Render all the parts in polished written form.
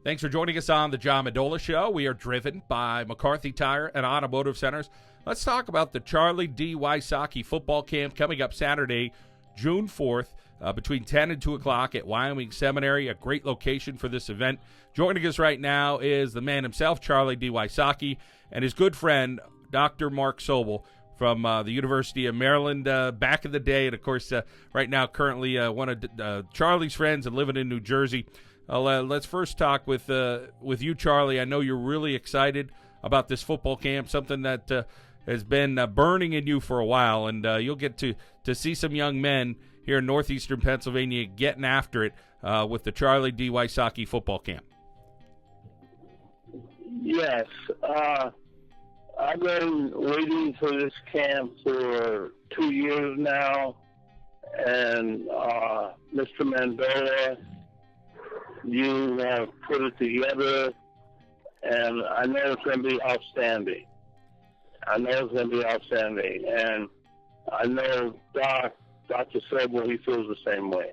Thanks for joining us on the John Mendola Show. We are driven by McCarthy Tire and Automotive Centers. Let's talk about the Charlie D. Wysocki football camp coming up Saturday, June 4th, between 10 and 2 o'clock at Wyoming Seminary, a great location for this event. Joining us right now is the man himself, Charlie D. Wysocki, and his good friend, Dr. Mark Sobel from the University of Maryland back in the day, and, of course, right now currently one of Charlie's friends and living in New Jersey. Let's first talk with you, Charlie. I know you're really excited about this football camp, something that has been burning in you for a while, and you'll get to see some young men here in northeastern Pennsylvania getting after it with the Charlie D. Wysocki football camp. Yes. I've been waiting for this camp for 2 years now, and Mr. Mendola, you have put it together, and I know it's going to be outstanding. And I know Dr. Sobel, he feels the same way.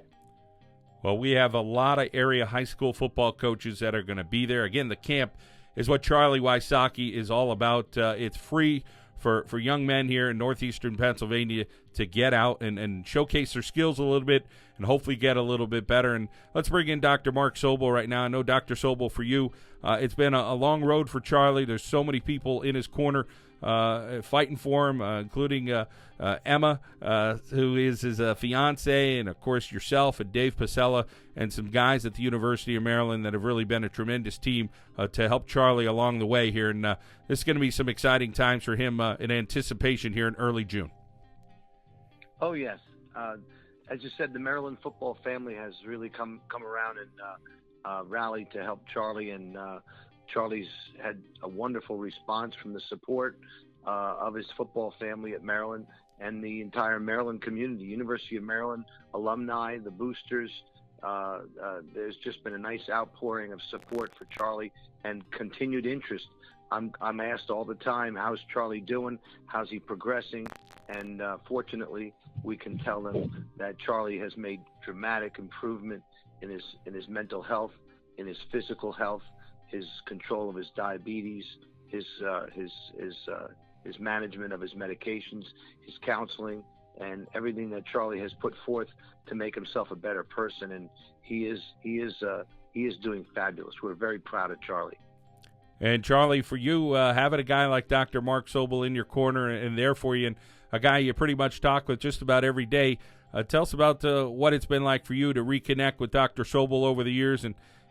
Well, we have a lot of area high school football coaches that are going to be there. Again, the camp is what Charlie Wysocki is all about. It's free for young men here in northeastern Pennsylvania to get out and showcase their skills a little bit and hopefully get a little bit better. And let's bring in Dr. Mark Sobel right now. I know, Dr. Sobel, for you, it's been a long road for Charlie. There's so many people in his corner fighting for him, including Emma, who is his fiance, and, of course, yourself and Dave Pacella and some guys at the University of Maryland that have really been a tremendous team to help Charlie along the way here. And this is going to be some exciting times for him in anticipation here in early June. Oh, yes. As you said, the Maryland football family has really come around and rallied to help Charlie, and Charlie's had a wonderful response from the support of his football family at Maryland and the entire Maryland community, University of Maryland alumni, the boosters. There's just been a nice outpouring of support for Charlie and continued interest. I'm asked all the time, how's Charlie doing? How's he progressing? And fortunately, we can tell them that Charlie has made dramatic improvement in his mental health, in his physical health, his control of his diabetes, his management of his medications, his counseling, and everything that Charlie has put forth to make himself a better person. And he is doing fabulous. We're very proud of Charlie. And Charlie, for you, having a guy like Dr. Mark Sobel in your corner and there for you, and a guy you pretty much talk with just about every day, tell us about what it's been like for you to reconnect with Dr. Sobel over the years.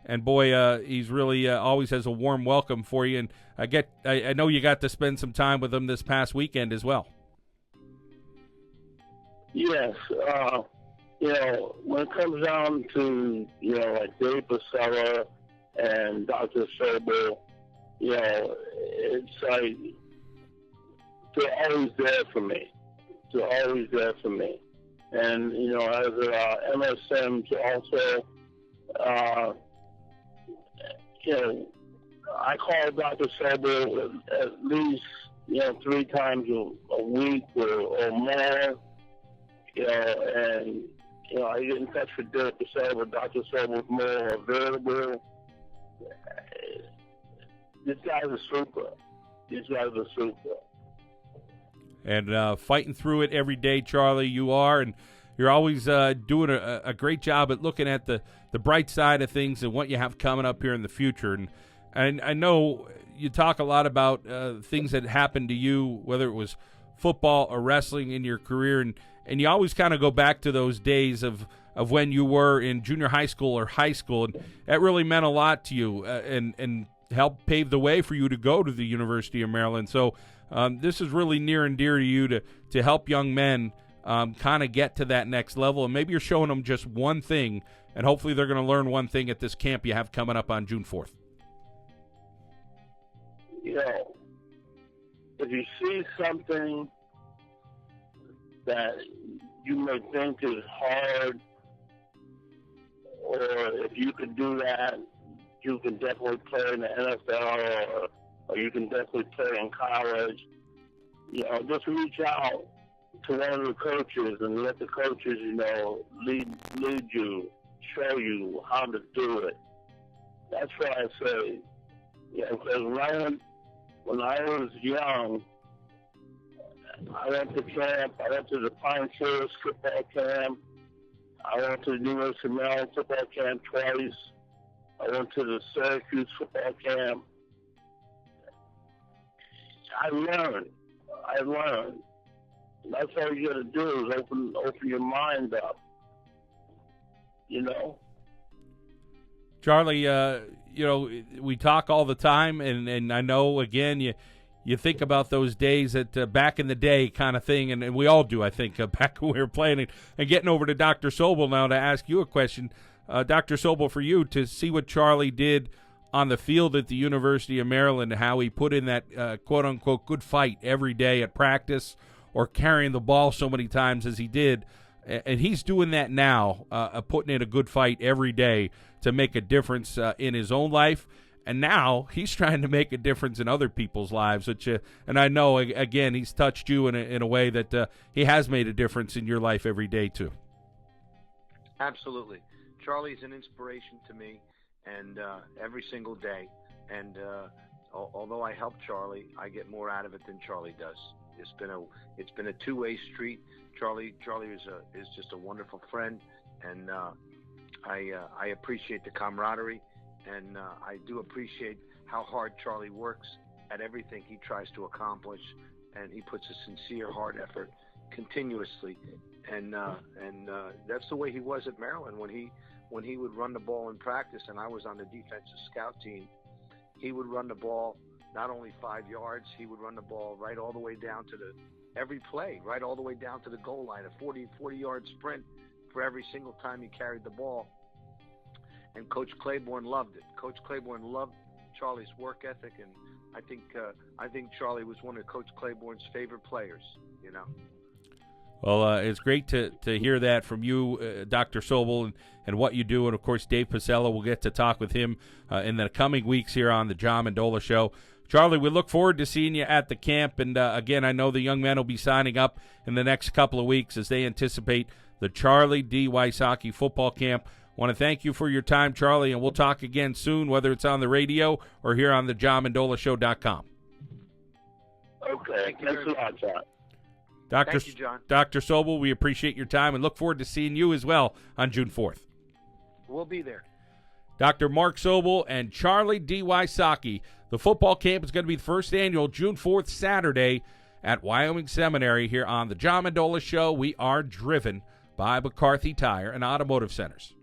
And boy, he's really always has a warm welcome for you. And I know you got to spend some time with him this past weekend as well. Yes. When it comes down to, like Dave Pacella and Dr. Sobel, it's like they're always there for me. And, as MSMs also, I call Dr. Sobel at least, 3 times a week or more, and, I get in touch with Dave Pacella. Dr. Sobel's more available. This guy's a super. And fighting through it every day, Charlie, you are, and you're always doing a great job at looking at the bright side of things and what you have coming up here in the future. And I know you talk a lot about things that happened to you, whether it was football or wrestling in your career, and you always kind of go back to those days of when you were in junior high school or high school, and that really meant a lot to you and helped pave the way for you to go to the University of Maryland. So this is really near and dear to you to help young men kind of get to that next level, and maybe you're showing them just one thing, and hopefully they're going to learn one thing at this camp you have coming up on June 4th. If you see something that you may think is hard, or if you could do that, you can definitely play in the NFL, or you can definitely play in college. Just reach out to one of the coaches and let the coaches, lead you, show you how to do it. That's what I say. Yeah, because when I was young, I went to camp. I went to the Pine Forest football camp. I went to the University of Maryland football camp twice. I went to the Syracuse football camp. I learned. That's all you got to do is open your mind up. You know? Charlie, we talk all the time, and I know, again, you think about those days that back in the day kind of thing, and we all do, I think, back when we were playing. And getting over to Dr. Sobel now to ask you a question. Dr. Sobel, for you, to see what Charlie did on the field at the University of Maryland, how he put in that quote-unquote good fight every day at practice or carrying the ball so many times as he did, and he's doing that now, putting in a good fight every day to make a difference in his own life. And now he's trying to make a difference in other people's lives, and I know, again, he's touched you in a way that he has made a difference in your life every day, too. Absolutely. Charlie's an inspiration to me, and every single day. And although I help Charlie, I get more out of it than Charlie does. It's been a two-way street. Charlie is just a wonderful friend, and I appreciate the camaraderie. And I do appreciate how hard Charlie works at everything he tries to accomplish, and he puts a sincere, hard effort continuously. And that's the way he was at Maryland when he would run the ball in practice, and I was on the defensive scout team. He would run the ball not only 5 yards, he would run the ball right all the way down to every play, right all the way down to the goal line, a 40-yard sprint for every single time he carried the ball. And Coach Claiborne loved it. Coach Claiborne loved Charlie's work ethic, and I think Charlie was one of Coach Claiborne's favorite players, you know. Well, it's great to hear that from you, Dr. Sobel, and what you do. And, of course, Dave Pacella, we'll get to talk with him in the coming weeks here on the John Mendola Show. Charlie, we look forward to seeing you at the camp. And, again, I know the young men will be signing up in the next couple of weeks as they anticipate the Charlie D. Wysocki football camp. I want to thank you for your time, Charlie, and we'll talk again soon, whether it's on the radio or here on the JohnMendolaShow.com. Okay, thanks a lot, John. Thank you, John. Dr. Sobel, we appreciate your time and look forward to seeing you as well on June 4th. We'll be there. Dr. Mark Sobel and Charlie D. Wysocki. The football camp is going to be the first annual June 4th, Saturday at Wyoming Seminary here on the John Mendola Show. We are driven by McCarthy Tire and Automotive Centers.